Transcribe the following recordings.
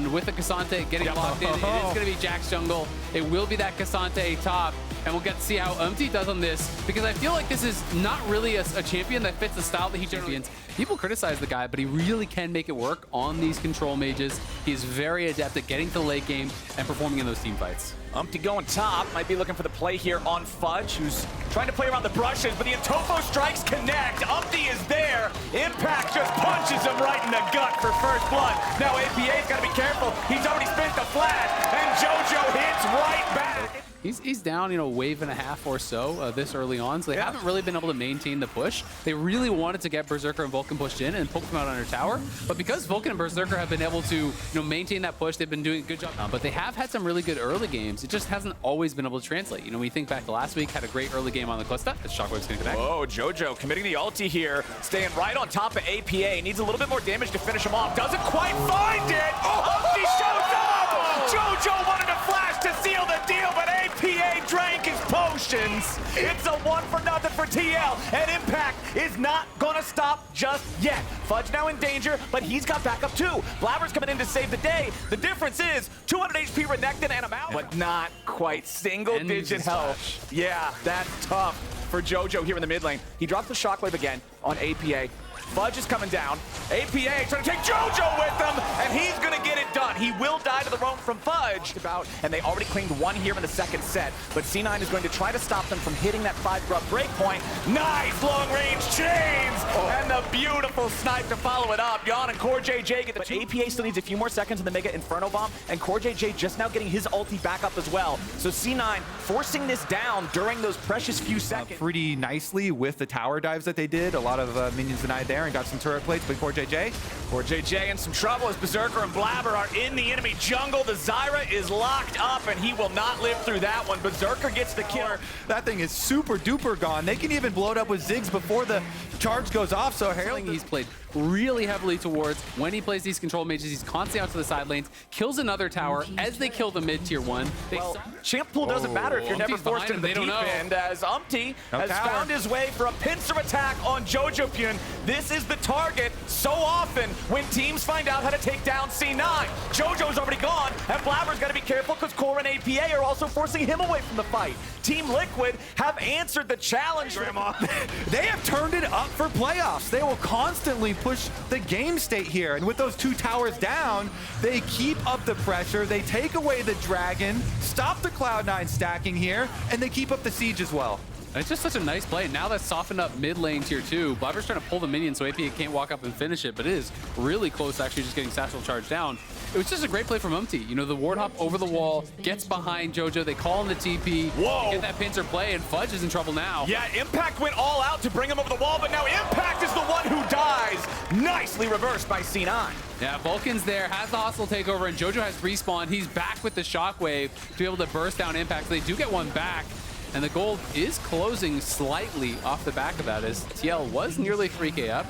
And with the K'Sante getting locked in, it is going to be Jack's jungle. It will be that K'Sante top. And we'll get to see how Umti does on this, because I feel like this is not really a champion that fits the style that he champions. People criticize the guy, but he really can make it work on these control mages. He's very adept at getting to the late game and performing in those team fights. Umti going top, might be looking for the play here on Fudge, who's trying to play around the brushes, but the Intofo strikes connect. Umti is there. Impact just punches him right in the gut for first blood. Now APA's got to be careful. He's already spent the flash, and JoJo hits right back. He's down, a wave and a half or so this early on, so they haven't really been able to maintain the push. They really wanted to get Berserker and Vulcan pushed in and poke them out under tower, but because Vulcan and Berserker have been able to maintain that push, they've been doing a good job. But they have had some really good early games. It just hasn't always been able to translate. We think back to last week, had a great early game on the Clusta. The Shockwave's going to connect. Whoa, JoJo committing the ulti here, staying right on top of APA. Needs a little bit more damage to finish him off. Doesn't quite find it. Umti shows up. JoJo wanted to flash to seal the deal, but APA drank his potions. It's a 1-for-0 for TL, and Impact is not gonna stop just yet. Fudge now in danger, but he's got backup too. Blaber's coming in to save the day. The difference is 200 HP Renekton and I'm out, but not quite single-digit health. Yeah, that's tough for JoJo here in the mid lane. He drops the Shockwave again on APA. Fudge is coming down. APA trying to take JoJo with him, and he's gonna get it done. He will die to the roam from Fudge. And they already claimed one here in the second set, but C9 is going to try to stop them from hitting that 5-drop breakpoint. Nice long-range chains, and the beautiful snipe to follow it up. Yon and CoreJJ get the but APA still needs a few more seconds in the Mega Inferno Bomb, and CoreJJ just now getting his ulti back up as well. So C9 forcing this down during those precious few seconds. Pretty nicely with the tower dives that they did. A lot of minions denied there and got some turret plates, but CoreJJ in some trouble as Berserker and Blaber are in the enemy jungle. The Zyra is locked up, and he will not live through that one. Berserker gets the kill. That thing is super duper gone. They can even blow it up with Ziggs before the charge goes off, so Harold... He's played really heavily towards. When he plays these control mages, he's constantly out to the side lanes, kills another tower as they kill the mid-tier 1. Well, champ pool doesn't matter if you're never forced into the deep end, as Umti has found his way for a pincer attack on JoJo. This is the target so often when teams find out how to take down C9. JoJo's already gone, and Blaber's got to be careful because Core and APA are also forcing him away from the fight. Team Liquid have answered the challenge. They have turned it up for playoffs. They will constantly push the game state here, and with those two towers down, they keep up the pressure, they take away the dragon, stop the Cloud9 stacking here, and they keep up the siege as well. It's just such a nice play. Now that's softened up mid lane tier 2. Blaber's trying to pull the minion so APA can't walk up and finish it, but it is really close to actually just getting Satchel charged down. It was just a great play from Umti. The ward hop over the wall, gets behind JoJo, they call in the TP, get that pincer play, and Fudge is in trouble now. Yeah, Impact went all out to bring him over the wall, but now Impact is the one who dies. Nicely reversed by C9. Yeah, Vulcan's there, has the hostile takeover, and JoJo has respawn. He's back with the Shockwave to be able to burst down Impact. So they do get one back. And the gold is closing slightly off the back of that as TL was nearly 3K up.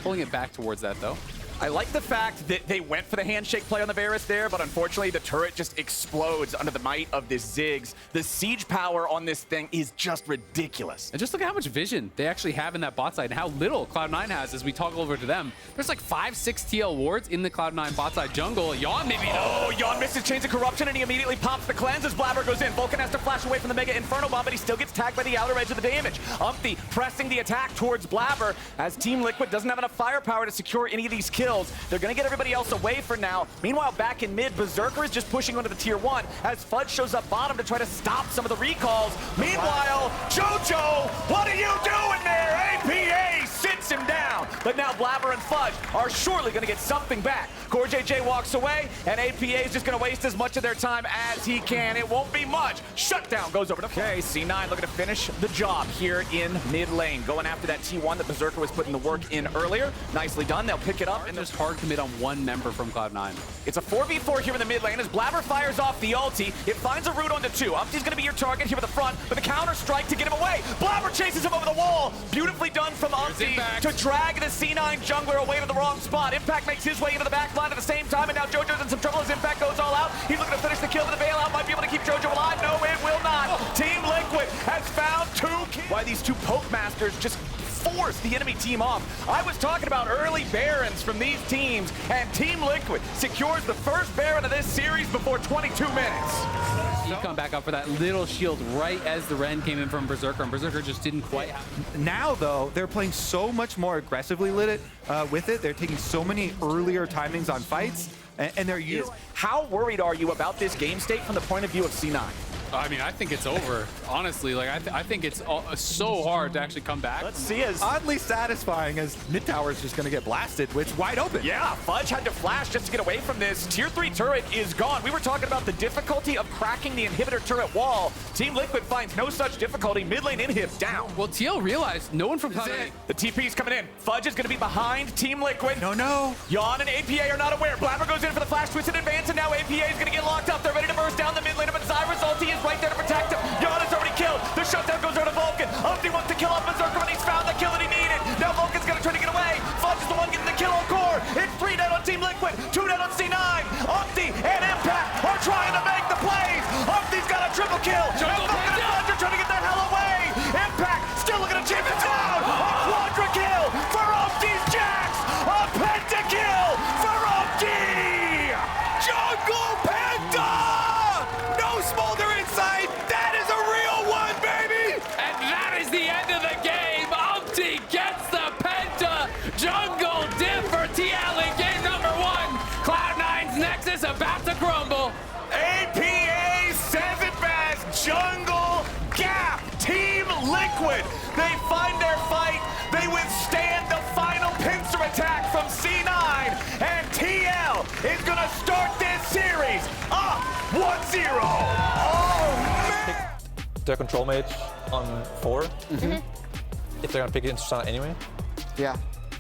Pulling it back towards that, though. I like the fact that they went for the handshake play on the Varus there, but unfortunately the turret just explodes under the might of this Ziggs. The siege power on this thing is just ridiculous. And just look at how much vision they actually have in that bot side and how little Cloud9 has as we toggle over to them. There's like 5-6 TL wards in the Cloud9 bot side jungle. Yon maybe Yon misses Chains of Corruption and he immediately pops the cleanse as Blaber goes in. Vulcan has to flash away from the Mega Inferno Bomb, but he still gets tagged by the outer edge of the damage. Umti pressing the attack towards Blaber as Team Liquid doesn't have enough firepower to secure any of these kills. They're gonna get everybody else away for now. Meanwhile, back in mid, Berserker is just pushing onto the tier 1 as Fudge shows up bottom to try to stop some of the recalls. Meanwhile, JoJo, what are you doing there? APA sits him down. But now Blaber and Fudge are surely gonna get something back. CoreJJ walks away, and APA is just gonna waste as much of their time as he can. It won't be much. Shutdown goes over to C9 looking to finish the job here in mid lane. Going after that T1 that Berserker was putting the work in earlier. Nicely done. They'll pick it up. And just hard commit on one member from Cloud9. It's a 4v4 here in the mid lane as Blaber fires off the ulti. It finds a route onto 2. Umti's gonna be your target here at the front, but the counter strike to get him away. Blaber chases him over the wall. Beautifully done from Umti to drag the C9 jungler away to the wrong spot. Impact makes his way into the back line at the same time, and now JoJo's in some trouble as Impact goes all out. He's looking to finish the kill, but the bailout might be able to keep JoJo alive. No, it will not. Team Liquid has found 2 kills. Why these two poke masters just force the enemy team off. I was talking about early Barons from these teams, and Team Liquid secures the first Baron of this series before 22 minutes. He come back up for that little shield right as the Ren came in from Berserker, and Berserker just didn't quite have. Now, though, they're playing so much more aggressively with it. They're taking so many earlier timings on fights, and they're using. How worried are you about this game state from the point of view of C9? I mean, I think it's over, honestly. Like, I think it's so hard to actually come back. Let's see as Oddly satisfying as mid tower is just going to get blasted. It's wide open. Yeah, Fudge had to flash just to get away from this. Tier 3 turret is gone. We were talking about the difficulty of cracking the inhibitor turret wall. Team Liquid finds no such difficulty. Mid lane inhib down. Well, TL realized no one from Cloud9. The TP's coming in. Fudge is going to be behind Team Liquid. No. Yawn and APA are not aware. Blaber goes in for the flash twist in advance, and now APA is going to get locked up. They're ready to burst down the mid lane, but Zyra's ulti is right there to protect him. Yawn is already killed. The shutdown goes over to Vulcan. Umti wants to kill off Berserker, and he's found the kill that he needed. Now Vulcan's going to try to get away. Fudge is the one getting the kill on Core. It's 3 dead on Team Liquid, 2 dead on C9. Umti and Impact are trying to make the plays. Umti's got a triple kill. And Vulcan and Fudge are trying to get the hell away. Impact still looking to chase it down. A quadra kill for Umti's Jax. A pentakill for Umti. Jungle Penta. No smolder inside. That is a real one, baby. And that is the end of the game. Umti gets the Penta. Jungle div for TL in game number 1. Cloud9's Nexus about to crumble. APA says it best. Jungle gap. Team Liquid. They find their fight. They withstand the final pincer attack from C9. And TL is going to start this series up 1-0. Oh, man. Their control mage on 4. If they're gonna pick it into Tristana anyway. Yeah.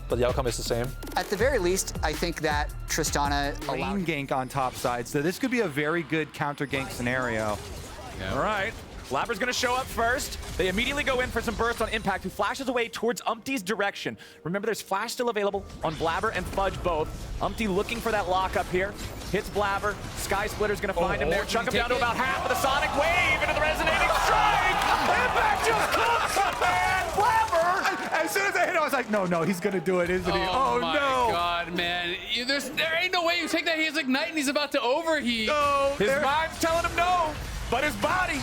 But the outcome is the same. At the very least, I think that Tristana Lane allowed... gank on top side, so this could be a very good counter gank scenario. All right. Blaber's going to show up first. They immediately go in for some burst on Impact, who flashes away towards Umti's direction. Remember, there's flash still available on Blaber and Fudge both. Umti looking for that lock up here. Hits Blaber. Sky Splitter's going to find him there. Chuck him down to about half with a Sonic Wave into the resonating strike. Impact just cooks, man. Blaber. As soon as I hit it, I was like, no, he's going to do it, isn't he? Oh my no. God, man. There ain't no way you take that. He's Ignite and he's about to overheat. No, His mind's telling him no, but his body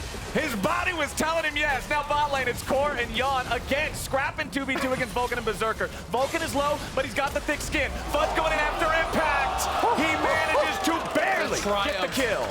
was telling him yes. Now bot lane, it's Core and Yawn again, scrapping 2v2 against Vulcan and Berserker. Vulcan is low, but he's got the thick skin. Fudge going in after Impact. He manages to barely get the kill.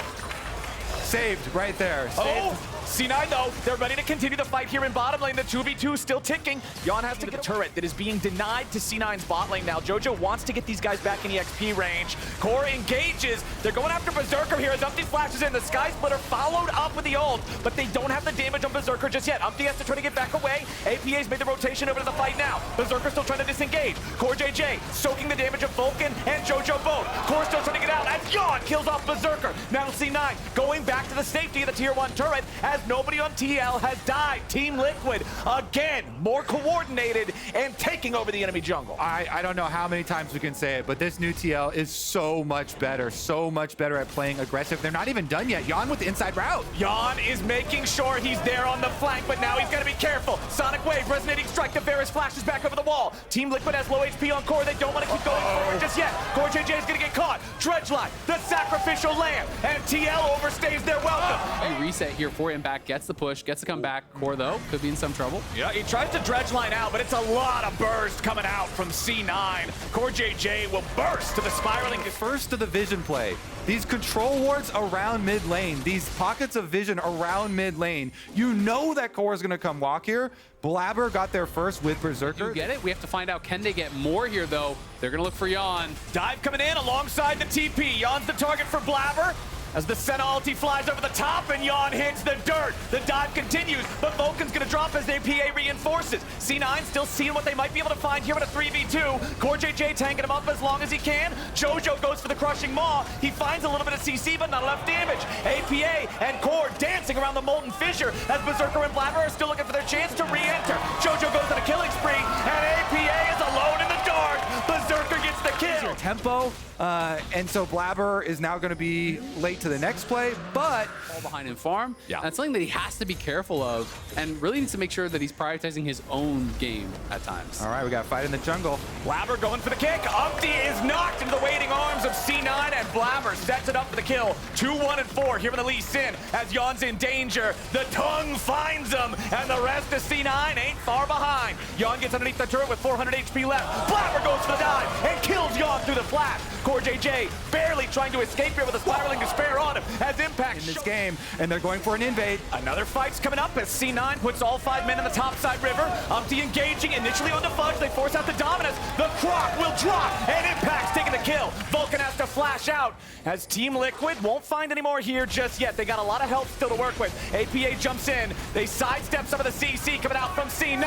Saved right there. Oh, C9 though, they're ready to continue the fight here in bottom lane. The 2v2 still ticking. Yawn has to get a turret that is being denied to C9's bot lane now. Jojo wants to get these guys back in EXP range. Core engages. They're going after Berserker here as Umti flashes in. The Sky Splitter followed up with the ult, but they don't have the damage on Berserker just yet. Umti has to try to get back away. APA's made the rotation over to the fight now. Berserker still trying to disengage. Core JJ soaking the damage of Vulcan and Jojo both. Core still trying to get out as Yawn kills off Berserker. Now C9 going back to the safety of the tier 1 turret as nobody on TL has died. Team Liquid, again, more coordinated and taking over the enemy jungle. I don't know how many times we can say it, but this new TL is so much better at playing aggressive. They're not even done yet. Yawn with the inside route. Yawn is making sure he's there on the flank, but now he's got to be careful. Sonic Wave, resonating strike, the Varus flashes back over the wall. Team Liquid has low HP on Core. They don't want to keep going forward just yet. Core JJ is going to get caught. Dredgeline, the sacrificial lamb, and TL overstays their welcome. A reset here for Impact. Gets the push, gets to come back. Core, though, could be in some trouble. Yeah, he tries to Dredgeline out, but it's a lot of burst coming out from C9. Core JJ will burst to the spiraling. First to the vision play. These control wards around mid lane, these pockets of vision around mid lane. You know that Core is going to come walk here. Blaber got there first with Berserker. You get it? We have to find out, can they get more here, though? They're going to look for Yawn. Dive coming in alongside the TP. Yawn's the target for Blaber. As the Senna ulti flies over the top and Yawn hits the dirt. The dive continues, but Vulcan's gonna drop as APA reinforces. C9 still seeing what they might be able to find here in a 3v2. Core JJ tanking him up as long as he can. Jojo goes for the crushing maw. He finds a little bit of CC, but not enough damage. APA and Core dancing around the molten fissure as Berserker and Blaber are still looking for their chance to re-enter. Jojo goes on a killing spree, and APA is alone in the dark. Berserker gets the kill. Tempo, and so Blaber is now going to be late to the next play, but All behind in farm. Yeah. That's something that he has to be careful of and really needs to make sure that he's prioritizing his own game at times. all right, we got a fight in the jungle. Blaber going for the kick. Umti is knocked into the waiting arms of C9, and Blaber sets it up for the kill. 2-1 and 4 here in the Lee Sin as Yon's in danger. The tongue finds him, and the rest of C9 ain't far behind. Yon gets underneath the turret with 400 HP left. Blaber goes for the dive and kills Yon through the flash. Core JJ barely trying to escape here with a spiraling despair on him as Impact In this game, and they're going for an invade. Another fight's coming up as C9 puts all 5 men in the topside river. Umti engaging initially on the Fudge. They force out the dominance. The Croc will drop, and Impact's taking the kill. Vulcan has to flash out as Team Liquid won't find any more here just yet. They got a lot of help still to work with. APA jumps in. They sidestep some of the CC coming out from C9.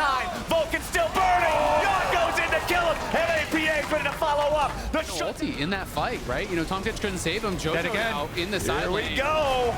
Vulcan still burning. Yon goes in to kill him, and APA's ready to follow up. The Ulti in that fight, right? You know, Tom Kitch couldn't save him. Jojo again. now in the side Here we lane. go.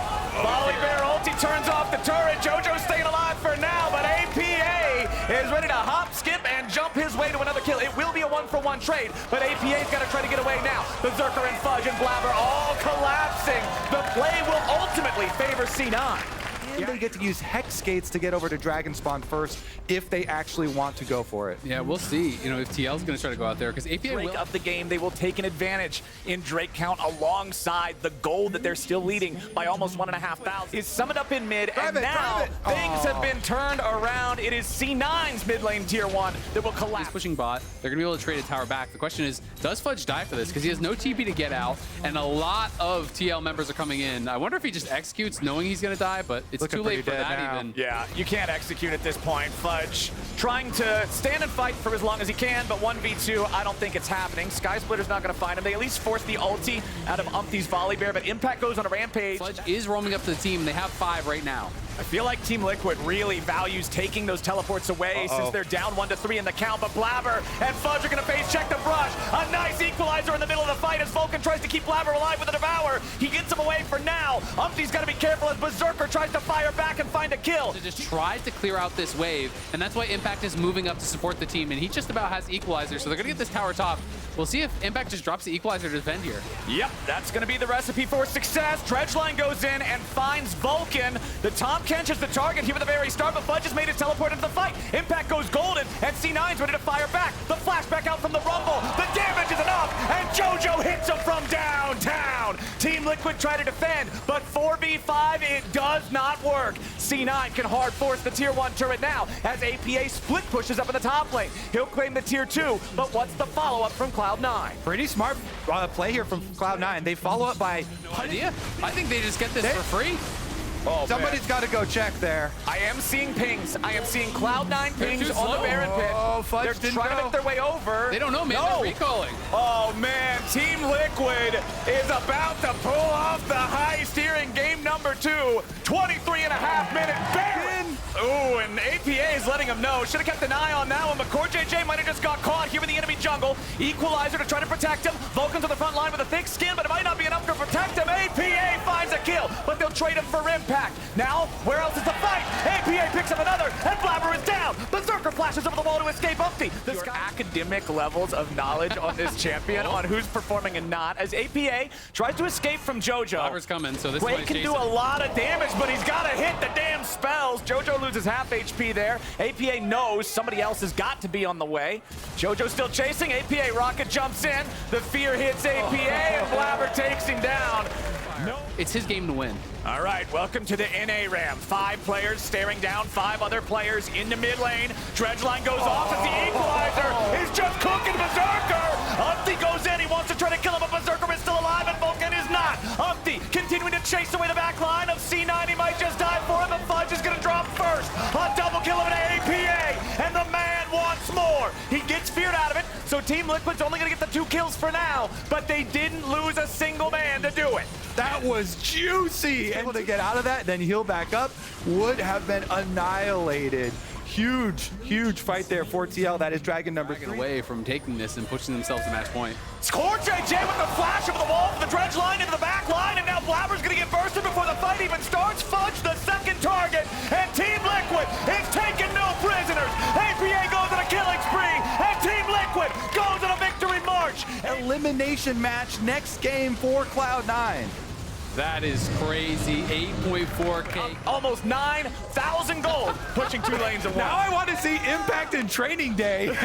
Bear ulti turns off the turret. Jojo's staying alive for now, but APA is ready to hop, skip, and jump his way to another kill. It will be a 1-for-1 trade, but APA's got to try to get away now. Berserker and Fudge and Blaber all collapsing. The play will ultimately favor C9. And they get to use Hex Skates to get over to Dragon Spawn first if they actually want to go for it. Yeah, we'll see. You know, if TL's going to try to go out there because APA Break will. up the game, they will take an advantage in Drake count alongside the gold that they're still leading by almost 1,500. Is summoned up in mid, and now things have been turned around. It is C9's mid lane tier 1 that will He's collapse. pushing bot. They're going to be able to trade a tower back. The question is, does Fudge die for this? Because he has no TP to get out, and a lot of TL members are coming in. I wonder if he just executes knowing he's going to die, but it's Looking too late pretty for dead that now. even. Yeah, you can't execute at this point. Fudge trying to stand and fight for as long as he can, but 1v2, I don't think it's happening. Sky Splitter's not going to find him. They at least force the ulti out of Umti's volley bear, but Impact goes on a rampage. Fudge is roaming up to the team. They have 5 right now. I feel like Team Liquid really values taking those teleports away since they're down 1-3 in the count, but Blaber and Fudge are going to face check the brush. A nice equalizer in the middle of the fight as Vulcan tries to keep Blaber alive with a Devour. He gets him away for now. Umti's got to be careful as Berserker tries to fire back and find a kill. Just tries to clear out this wave, and that's why Impact is moving up to support the team, and he just about has equalizer, so they're going to get this tower top. We'll see if Impact just drops the equalizer to defend here. Yep, that's going to be the recipe for success. Dredgeline goes in and finds Vulcan. The Tom Kench is the target here at the very start, but Fudge has made his teleport into the fight. Impact goes golden, and C9's ready to fire back. The flashback out from the Rumble. The damage is enough, and Jojo hits him from downtown. Team Liquid try to defend, but 4v5, it does not work. C9 can hard force the tier 1 turret now as APA split pushes up in the top lane. He'll claim the tier 2, but what's the follow-up from Cloud9? Pretty smart play here from Cloud9. They follow up by... Idea? I think they just get this for free. Oh, Somebody's got to go check there. I am seeing pings. I am seeing Cloud9 They're pings too on the slow. Baron pit. Oh, Fudge They're didn't trying to go. make their way over. They don't know, man. No. They're recalling. Oh, man. Team Liquid is about to pull off the heist here in game number 2. 23.5-minute Baron. Ooh, and APA is letting him know. Should have kept an eye on that one, but Core JJ might have just got caught here in the enemy jungle. Equalizer to try to protect him. Vulcan's on the front line with a thick skin, but it might not be enough to protect him. APA finds a kill, but they'll trade him for Impact. Now, where else is the fight? APA picks up another, and Blaber is down. Berserker flashes over the wall to escape Umti. The academic levels of knowledge on this champion, on who's performing and not, as APA tries to escape from Jojo. Blaber's coming, so this is why Quake he's can do chasing. a lot of damage, but he's got to hit the damn spells. Jojo loses half HP there. APA knows somebody else has got to be on the way. Jojo still chasing. APA rocket jumps in. The fear hits APA, and Blaber takes him down. No. It's his game to win. All right, welcome to the NA Ram. 5 players staring down 5 other players in the mid lane. Dredgeline goes off as the equalizer is just cooking Berserker. Umti goes in, he wants to try to kill him, but Berserker is still alive and Vulcan is not. Umti continuing to chase away the back line of C9. He might just die for him, but Fudge is going to drop first. A double kill of an APA, and the man wants more. He gets feared out of it, so Team Liquid's only going to get the 2 kills for now, but they didn't lose a single man to do it. That was juicy. Able to get out of that, then heal back up, would have been annihilated. Huge, huge fight there for TL. That is Dragon number 3. Away from taking this and pushing themselves to match point. Score JJ with the flash over the wall for the dredge line into the back line, and now Blaber's gonna get bursted before the fight even starts. Fudge the second target, and Team Liquid is taking no prisoners. APA goes on a killing spree, and Team Liquid goes on a victory march. elimination match next game for Cloud9. That is crazy. 8.4K. Almost 9,000 gold, pushing 2 lanes at once. Now I want to see Impact in training day. And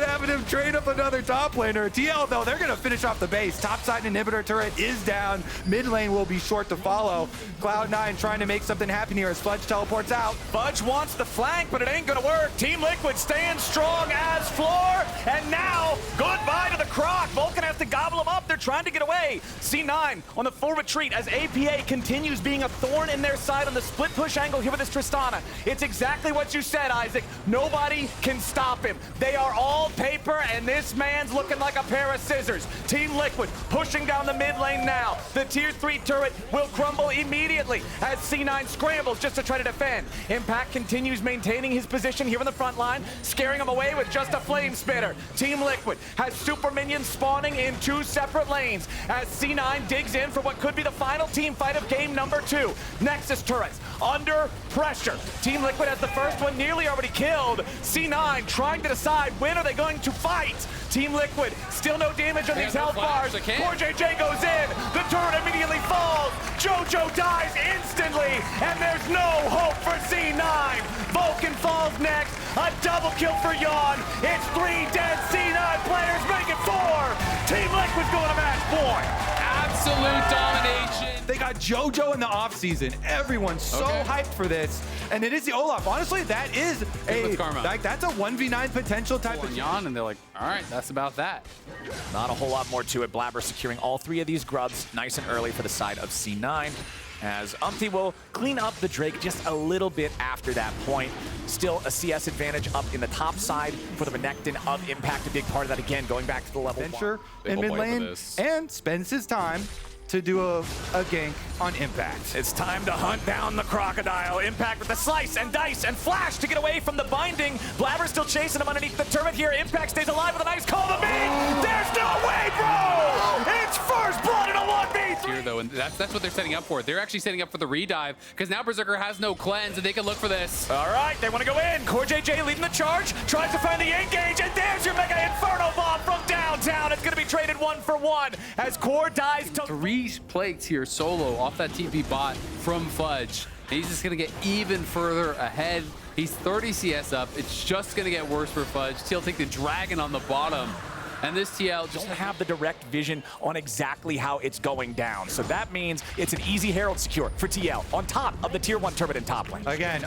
having him trade up another top laner. TL, though, they're going to finish off the base. Topside inhibitor turret is down. Mid lane will be short to follow. Cloud9 trying to make something happen here as Fudge teleports out. Fudge wants the flank, but it ain't gonna work. Team Liquid stands strong as floor, and now goodbye to the Croc. Vulcan has to gobble him up. They're trying to get away. C9 on the full retreat as APA continues being a thorn in their side on the split push angle here with this Tristana. It's exactly what you said, Isaac. Nobody can stop him. They are all paper, and this man's looking like a pair of scissors. Team Liquid pushing down the mid lane now. The tier 3 turret will crumble immediately as C9 scrambles just to try to defend. Impact continues maintaining his position here in the front line, scaring him away with just a flame spitter. Team Liquid has super minions spawning in 2 separate lanes as C9 digs in for what could be the final team fight of game number 2. Nexus turrets under pressure. Team Liquid has the first one nearly already killed. C9 trying to decide when are they going to fight. Team Liquid still no damage on these health bars. KazaLoLLCShighlights goes in. The turret immediately falls. JoJo dies instantly, and there's no hope for C9. Vulcan falls next. A double kill for Yawn. It's 3 dead C9 players, make it 4. Team Liquid's going to match point. Absolute domination. They got JoJo in the offseason. Everyone's so hyped for this. And it is the Olaf. Honestly, that is that's a 1v9 potential type of Yawn, and they're like, all right, that's about that. Not a whole lot more to it. Blaber securing all 3 of these grubs nice and early for the side of C9. As Umti will clean up the Drake just a little bit after that point. Still a CS advantage up in the top side for the Renekton of Impact. A big part of that again, going back to the level Venture in mid lane and spends his time to do a gank on Impact. It's time to hunt down the Crocodile. Impact with the slice and dice and flash to get away from the binding. Blaber still chasing him underneath the turret here. Impact stays alive with a nice call to me. There's no way, bro! It's first blood in a 1v3! Here, though, and that's what they're setting up for. They're actually setting up for the redive because now Berserker has no cleanse and they can look for this. All right, they want to go in. KazaLoLLCShighlights leading the charge, tries to find the engage, and there's your Mega Inferno Bomb from downtown. It's going to be traded 1 for 1 as Core dies to 3 plates here solo off that TP bot from Fudge. And he's just going to get even further ahead. He's 30 CS up. It's just going to get worse for Fudge. He'll take the Dragon on the bottom. And this TL just don't have the direct vision on exactly how it's going down. So that means it's an easy Herald secure for TL on top of the tier 1 turret in top lane. Again,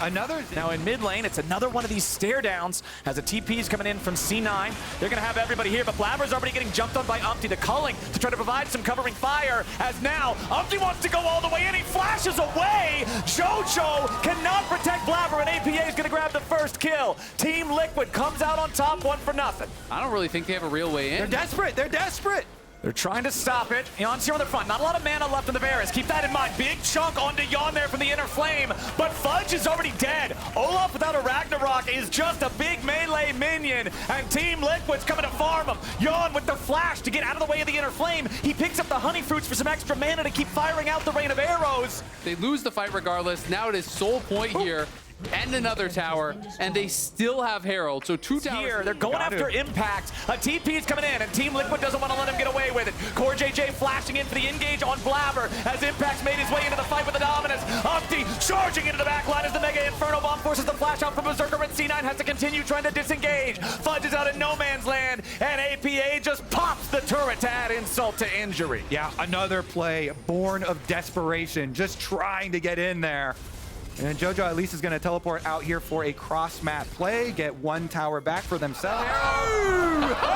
now in mid lane, it's another one of these stare downs as the TP's coming in from C9. They're going to have everybody here, but Blaber's already getting jumped on by Umti. The culling to try to provide some covering fire as now Umti wants to go all the way in. He flashes away. JoJo cannot protect Blaber, and APA is going to grab the first kill. Team Liquid comes out on top 1 for nothing. I don't really think they have a real way in. They're desperate. They're desperate. They're trying to stop it. Yawn's here on the front. Not a lot of mana left in the Varus. Keep that in mind. Big chunk onto Yawn there from the inner flame, but Fudge is already dead. Olaf without a Ragnarok is just a big melee minion, and Team Liquid's coming to farm him. Yawn with the flash to get out of the way of the inner flame. He picks up the honey fruits for some extra mana to keep firing out the rain of arrows. They lose the fight regardless. Now it is sole point here. And another tower, and they still have Herald. So 2 towers here. They're going after Impact. A TP is coming in, and Team Liquid doesn't want to let him get away with it. KazaLoLLCShighlights flashing in for the engage on Blaber as Impact's made his way into the fight with the dominance. Umti charging into the back line as the Mega Inferno Bomb forces the flash out from Berserker, and C9 has to continue trying to disengage. Fudge is out in no man's land, and APA just pops the turret to add insult to injury. Yeah, another play born of desperation, just trying to get in there. And JoJo at least is going to teleport out here for a cross-map play, get 1 tower back for themselves.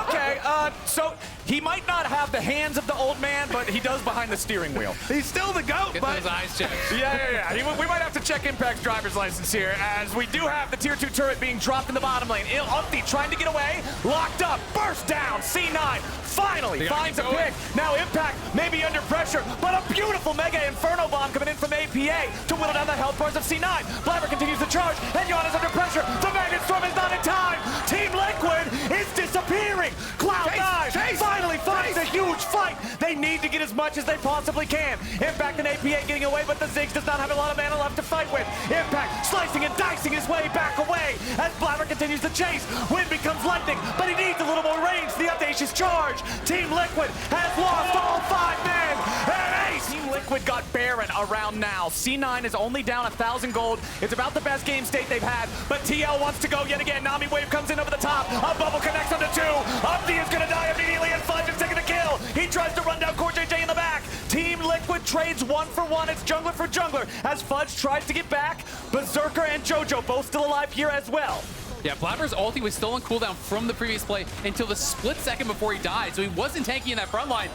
Okay, so he might not have the hands of the old man, but he does behind the steering wheel. He's still the GOAT, Get but those eyes checked. Yeah. We might have to check Impact's driver's license here, as we do have the tier 2 turret being dropped in the bottom lane. Umti trying to get away, locked up, burst down. C9 finally finds a pick. Now Impact may be under pressure, but a beautiful Mega Inferno Bomb coming in from APA to whittle down the health bars of C9. Blaber continues to charge, and Yawn is under pressure. The Magnet Storm is not in time. Team Liquid is disappearing. Cloud9 finally finds a huge fight. They need to get as much as they possibly can. Impact and APA getting away, but the Ziggs does not have a lot of mana left to fight with. Impact slicing and dicing his way back away as Blaber continues to chase. Wind becomes lightning, but he needs a little more range for the audacious charge. Team Liquid has lost all 5 men. And Ace! Team Liquid got Baron around now. C9 is only down 1,000 gold. It's about the best game state they've had, but TL wants to go yet again. Nami Wave comes in over the top. A bubble connects onto 2. Umti is going to die immediately, and Fudge is taking the kill. He tries to run down KazaLoLLCShighlights in the back. Team Liquid trades 1 for 1. It's jungler for jungler as Fudge tries to get back. Berserker and JoJo both still alive here as well. Yeah, Blaber's ulti was still on cooldown from the previous play until the split second before he died, so he wasn't tanking in that front line.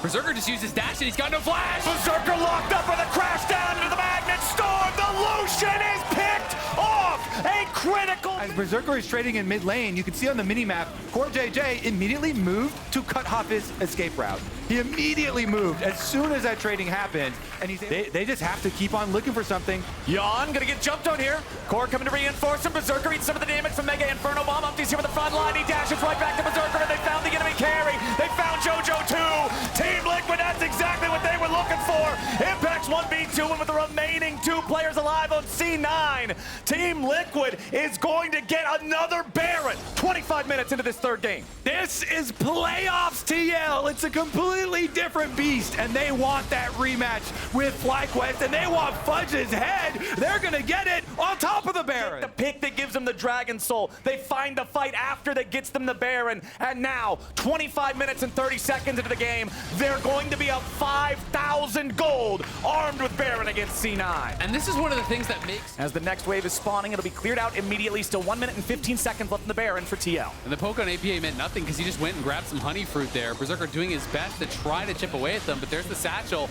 Berserker just used his dash and he's got no flash! Berserker locked up with a crash down into the Magnet Storm! The Lucian is picked off! A critical... As Berserker is trading in mid lane, you can see on the mini-map, KazaLoLLCShighlights immediately moved to cut off his escape route. He immediately moved as soon as that trading happened, and they just have to keep on looking for something. Yan gonna get jumped on here. Core coming to reinforce him. Berserker eats some of the damage from Mega Inferno Bomb. Umti's here with the front line. He dashes right back to Berserker, and they found the enemy carry. They found JoJo too. Team Liquid, that's exactly what they were looking for. Impact's 1v2, and with the remaining 2 players alive on C9, Team Liquid is going to get another Baron. 25 minutes into this 3rd game. This is playoffs, TL. It's a completely different beast, and they want that rematch with FlyQuest, and they want Fudge's head. They're gonna get it on top of the Baron. The pick that gives them the Dragon Soul. They find the fight after that gets them the Baron, and now 25 minutes and 30 seconds into the game, they're going to be up 5,000 gold, armed with Baron against C9. And this is one of the things that makes... As the next wave is spawning, it'll be cleared out immediately. Still 1 minute and 15 seconds left in the Baron for TL. And the poke on APA meant nothing because he just went and grabbed some honey fruit there. Berserker doing his best to try to chip away at them, but there's the satchel.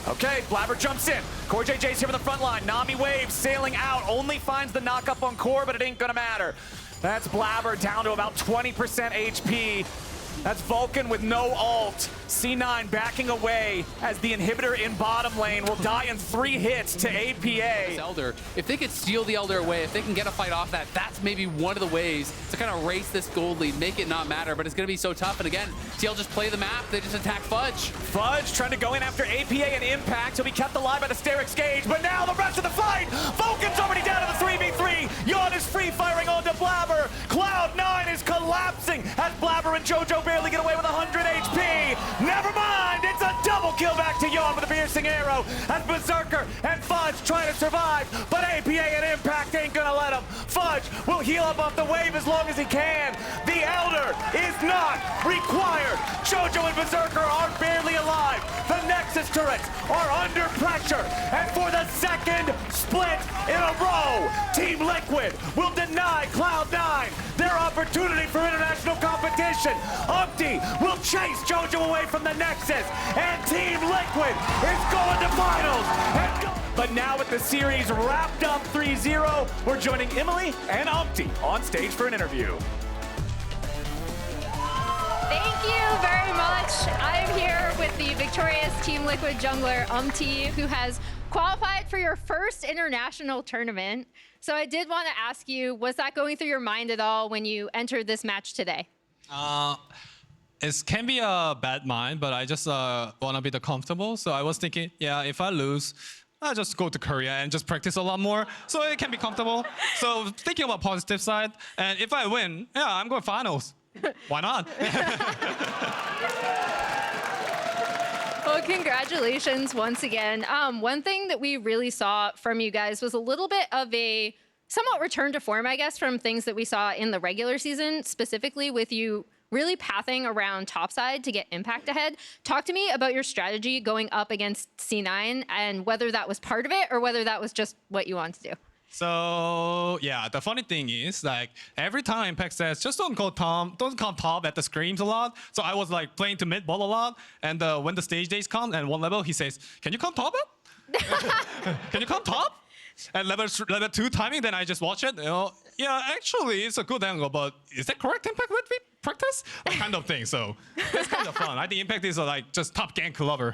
Okay, Blaber jumps in. KazaLoLLCShighlights here on the front line. Nami Wave sailing out, only finds the knock up on Core, but it ain't gonna matter. That's Blaber down to about 20% HP. That's Vulcan with no ult. C9 backing away as the inhibitor in bottom lane will die in 3 hits to APA. Elder, if they could steal the Elder away, if they can get a fight off that, that's maybe one of the ways to kind of race this gold lead, make it not matter, but it's going to be so tough. And again, TL just play the map, they just attack Fudge. Fudge trying to go in after APA and Impact. He'll be kept alive by the Sterix Gauge, but now the rest of the fight! Vulcan's already down to the 3v3. Yan is free firing onto Blaber. Cloud9 is collapsing as Blaber and JoJo barely get away with 100 HP. Never mind, it's a double kill back to Yan with a piercing arrow as Berserker and Fudge trying to survive, but APA and Impact ain't gonna let him. Fudge will heal up off the wave as long as he can. The Elder is not required. JoJo and Berserker are barely alive. The Nexus turrets are under pressure, and for the 2nd split in a row, Team Liquid will deny Cloud9 their opportunity for international competition. Umti will chase JoJo away from the Nexus, and Team Liquid is going to finals. But now with the series wrapped up 3-0, we're joining Emily and Umti on stage for an interview. Thank you very much. I'm here with the victorious Team Liquid jungler, Umti, who has qualified for your first international tournament. So I did want to ask you, was that going through your mind at all when you entered this match today? It can be a bad mind, but I just want to be the comfortable. So I was thinking, yeah, if I lose, I'll just go to Korea and just practice a lot more, so it can be comfortable. So thinking about positive side, and if I win, yeah, I'm going finals. Why not? Well, congratulations once again. One thing that we really saw from you guys was a little bit of a somewhat return to form, I guess, from things that we saw in the regular season, specifically with you really pathing around topside to get Impact ahead. Talk to me about your strategy going up against C9 and whether that was part of it or whether that was just what you wanted to do. So yeah, the funny thing is, like, every time Impact says just don't come top at the screams a lot. So I was like playing to mid ball a lot, and when the stage days come and one level, he says, "Can you come top it? Can you come top?" And level 2 timing, then I just watch it. You know, yeah, actually it's a good angle, but is that correct Impact with me practice? That kind of thing. So it's kind of fun. I think Impact is like just top gank lover.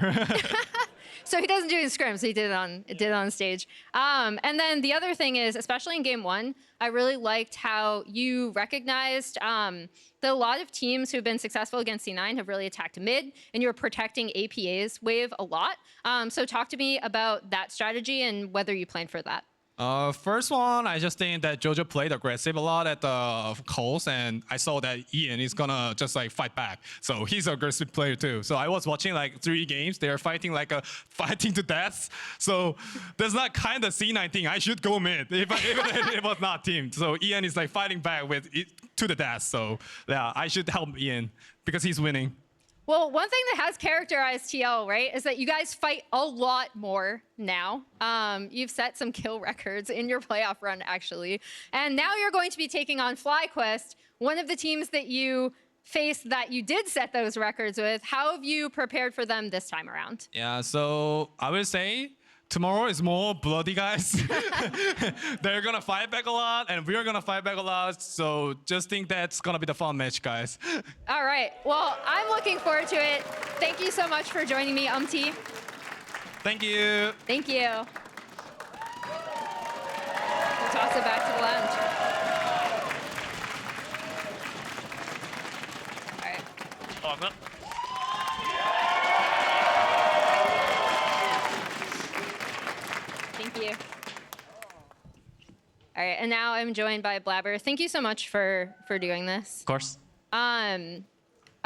So he doesn't do it in scrims. He did it on stage. And then the other thing is, especially in game one, I really liked how you recognized that a lot of teams who've been successful against C9 have really attacked mid, and you were protecting APA's wave a lot. So talk to me about that strategy and whether you planned for that. First one, I just think that Jojo played aggressive a lot at the calls, and I saw that Ian is gonna just like fight back. So he's an aggressive player too. So I was watching like 3 games. They're fighting like fighting to death. So there's that kind of C9 thing. I should go mid if it was not teamed. So Ian is like fighting back with it to the death. So yeah, I should help Ian because he's winning. Well, one thing that has characterized TL, right, is that you guys fight a lot more now. You've set some kill records in your playoff run, actually. And now you're going to be taking on FlyQuest, one of the teams that you faced that you did set those records with. How have you prepared for them this time around? Yeah, so I would say tomorrow is more bloody, guys. They're gonna fight back a lot, and we're gonna fight back a lot. So just think that's gonna be the fun match, guys. All right. Well, I'm looking forward to it. Thank you so much for joining me, Umti. Thank you. Thank you. We'll toss it back to the lounge. All right. Thank you. All right, and now I'm joined by Blaber. Thank you so much for doing this. Of course.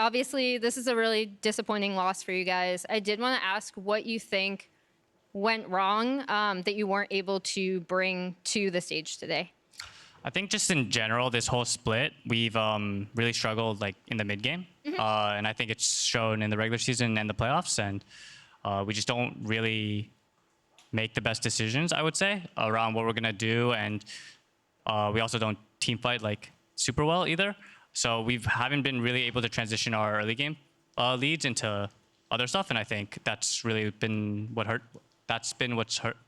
Obviously, this is a really disappointing loss for you guys. I did want to ask what you think went wrong that you weren't able to bring to the stage today. I think just in general, this whole split, we've really struggled like in the mid game, and I think it's shown in the regular season and the playoffs, and we just don't really make the best decisions, I would say, around what we're gonna do, and we also don't team fight like super well either. So we haven't been really able to transition our early game leads into other stuff, and I think that's really been what's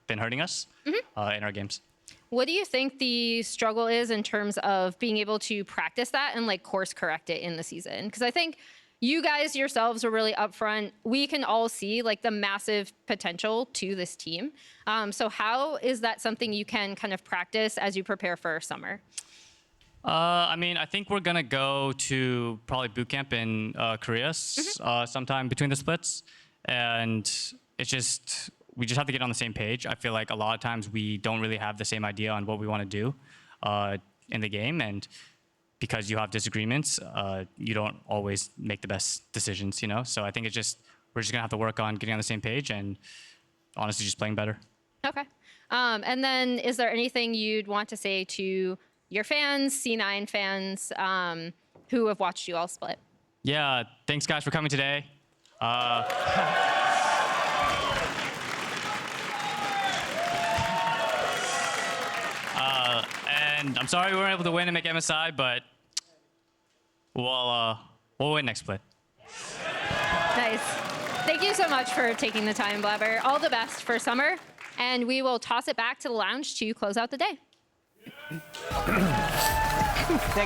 been hurting us in our games. What do you think the struggle is in terms of being able to practice that and like course correct it in the season? Because I think you guys yourselves are really upfront. We can all see like the massive potential to this team. So how is that something you can kind of practice as you prepare for summer? I mean, I think we're gonna go to probably boot camp in Korea sometime between the splits, and it's just we just have to get on the same page. I feel like a lot of times we don't really have the same idea on what we want to do in the game, and because you have disagreements, you don't always make the best decisions, you know? So I think it's just, we're just gonna have to work on getting on the same page and honestly just playing better. Okay. And then is there anything you'd want to say to your fans, C9 fans, who have watched you all split? Yeah, thanks guys for coming today. And I'm sorry we weren't able to win and make MSI, but we'll win next split. Nice. Thank you so much for taking the time, Blaber. All the best for summer, and we will toss it back to the lounge to close out the day. Thank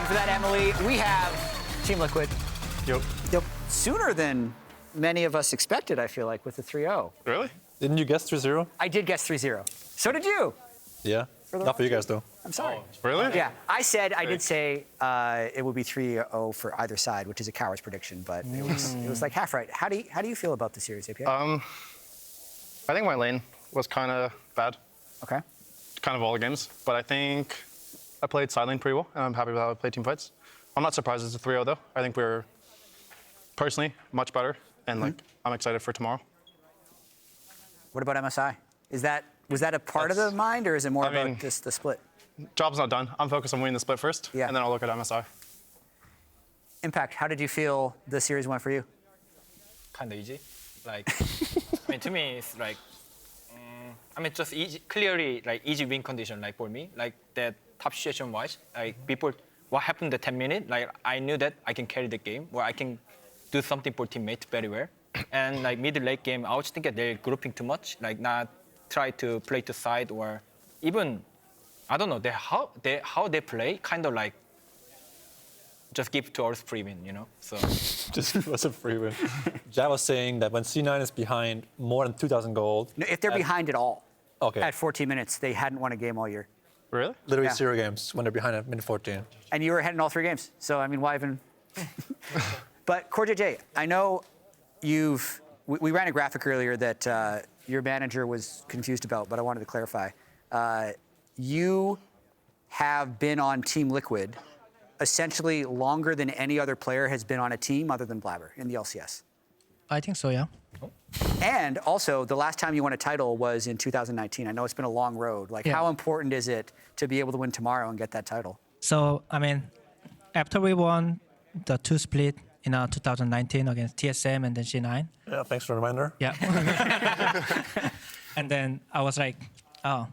you for that, Emily. We have Team Liquid. Yep. Sooner than many of us expected, I feel like, with the 3-0. Really? Didn't you guess 3-0? I did guess 3-0. So did you. Yeah. Not for you guys, though. I'm sorry. Really? Yeah, I did say it would be 3-0 for either side, which is a coward's prediction, but it was like half right. How do you feel about the series, API? I think my lane was kind of bad. Okay. Kind of all the games, but I think I played side lane pretty well, and I'm happy with how I played team fights. I'm not surprised it's a 3-0 though. I think we're personally much better, and like I'm excited for tomorrow. What about MSI? Was that a part of the mind, or is it more about just the split? Job's not done. I'm focused on winning the split first, Yeah. and then I'll look at MSI. Impact, how did you feel the series went for you? Kind of easy. Like, I mean, to me, it's like, just easy, clearly like easy win condition. Like for me, like that top situation wise, like before what happened the 10 minutes, like I knew that I can carry the game, or I can do something for teammates very well. And like mid late game, I was thinking they're grouping too much, like not try to play to side, or even I don't know how they play, kind of like just give to us free win, you know. So Just give us a free win. Jav was saying that when C9 is behind more than 2,000 gold, No, if they're behind at all, okay, at 14 minutes, they hadn't won a game all year. Really? literally Yeah. 0 games when they're behind at minute 14. And you were ahead in all 3 games. So, I mean, why even? But, CoreJJ, I know we ran a graphic earlier that your manager was confused about, but I wanted to clarify. You have been on Team Liquid essentially longer than any other player has been on a team other than Blaber in the LCS. I think so, yeah. And also, the last time you won a title was in 2019. I know it's been a long road. Like, Yeah. how important is it to be able to win tomorrow and get that title? So, I mean, after we won the 2 split in 2019 against TSM and then G9, Yeah, thanks for the reminder. yeah. And then I was like, I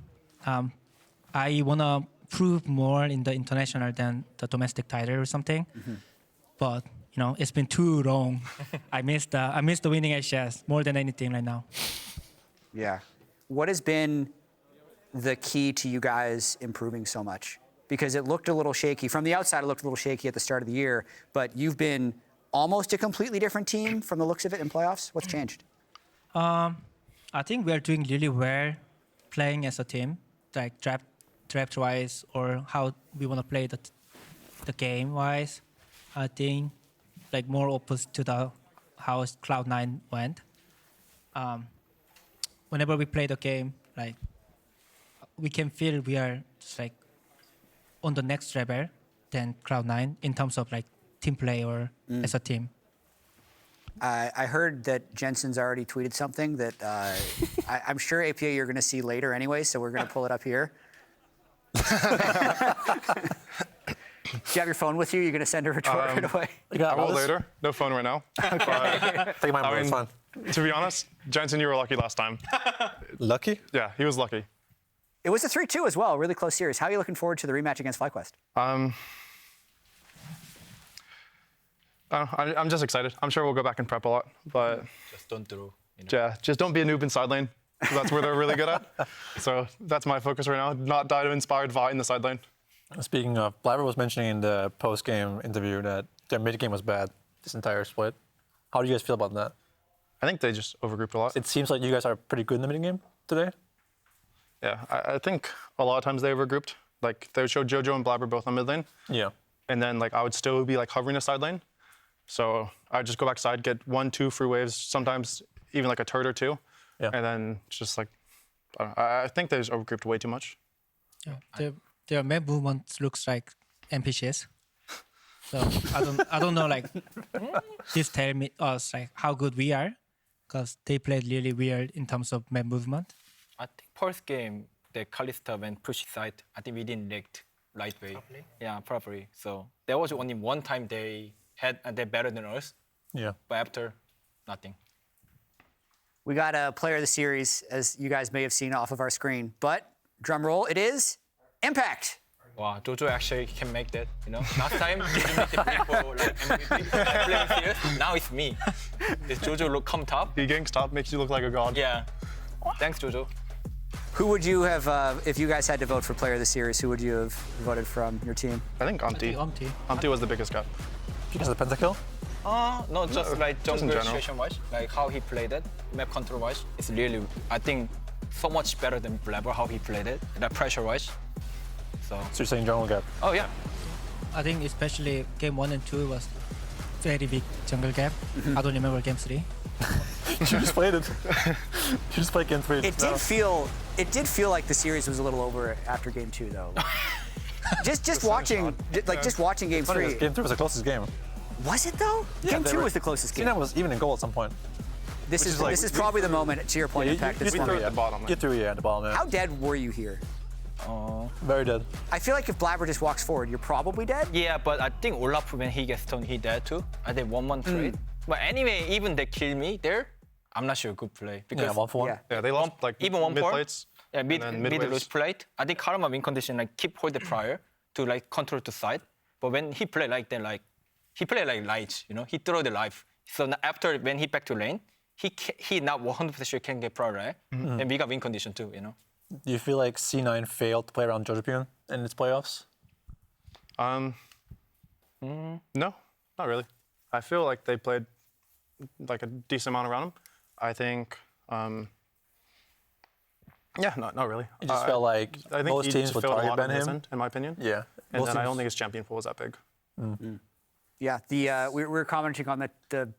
want to prove more in the international than the domestic title or something. But, you know, it's been too long. I miss the winning LCS more than anything right now. Yeah. What has been the key to you guys improving so much? Because it looked a little shaky. From the outside, it looked a little shaky at the start of the year, but you've been almost a completely different team from the looks of it in playoffs. What's changed? I think we are doing really well playing as a team, like draft-wise or how we want to play the game-wise. I think like more opposite to how Cloud9 went. Whenever we play the game, like we can feel we are just like on the next level than Cloud9 in terms of like team play or as a team. I heard that Jensen's already tweeted something that I'm sure APA you're going to see later anyway, so we're going to pull it up here. Do you have your phone with you? You're going to send a retort right away? I will later. No phone right now. Take my it's fine. To be honest, Jensen, you were lucky last time. Lucky? Yeah, he was lucky. It was a 3-2 as well, really close series. How are you looking forward to the rematch against FlyQuest? I'm just excited. I'm sure we'll go back and prep a lot, but just don't throw. You know? yeah, just don't be a noob in side lane. That's where they're really good at. So that's my focus right now. Not die to inspired Vi in the side lane. Speaking of, Blaber was mentioning in the post-game interview that their mid-game was bad this entire split. How do you guys feel about that? I think they just overgrouped a lot. It seems like you guys are pretty good in the mid-game today. Yeah, I think a lot of times they overgrouped. Like they would show JoJo and Blaber both on mid lane. Yeah. And then like I would still be like hovering the side lane. So I'd just go back side, get 1, 2 free waves, sometimes even like a turret or 2. Yeah. And then just like, I think they just overgrouped way too much. Yeah, their map movement looks like NPCs. So I don't know like this tell me us like how good we are, because they played really weird in terms of map movement. I think first game, the Kalista went push side. I think we didn't react right way. Properly? Yeah, properly. So there was only one time they they're better than us. Yeah. But after, nothing. We got a player of the series, as you guys may have seen off of our screen. But, drum roll, it is Impact. Wow, Jojo actually can make that, you know? Last time, Jojo made the play for like MVP playing serious. Now it's me. Does Jojo come top? He ganks top, makes you look like a god. Yeah. Thanks, Jojo. Who would you have, if you guys had to vote for player of the series, who would you have voted from your team? I think Umti. Umti was the biggest cut. Because of the pentakill? No, just like just in jungle general. situation-wise, like how he played it, map control-wise, it's really, I think, so much better than Blaber, how he played it, that pressure-wise. So you're saying jungle gap? Oh, yeah. I think especially game 1 and 2 was very big jungle gap. I don't remember game 3. You just played it. You just played game 3. It did feel like the series was a little over after game 2, though. just watching game 3. Game 3 was the closest game. Was it though? Yeah, game 2 was the closest game. C9 was even in goal at some point. This is probably the moment, to your point, Impact. We threw at the bottom. You threw at the bottom, yeah. How dead were you here? Very dead. I feel like if Blaber just walks forward, you're probably dead. Yeah, but I think Olaf, when he gets stoned, he dead too. I did 1-1 trade. But anyway, even they kill me there, I'm not sure good play. Because Yeah, 1-for-1. Yeah. Yeah, they lost like even 1-4. mid plates. Yeah, mid and then mid lose waves. plate. I think Karma win condition like keep hold the prior to like control the side. But when he play like that, like he play like lights, you know, he throw the life. So now after when he back to lane, he not 100% sure can get prior, right? And we got win condition too, you know. Do you feel like C9 failed to play around Jojopion in its playoffs? No, not really. I feel like they played like a decent amount around him. I think, yeah, not really. It just felt like I think most he teams just would failed a target lot ban on his him. end, in my opinion. Yeah. And Most then I don't teams- think his champion pool was that big. Yeah, we were commenting on the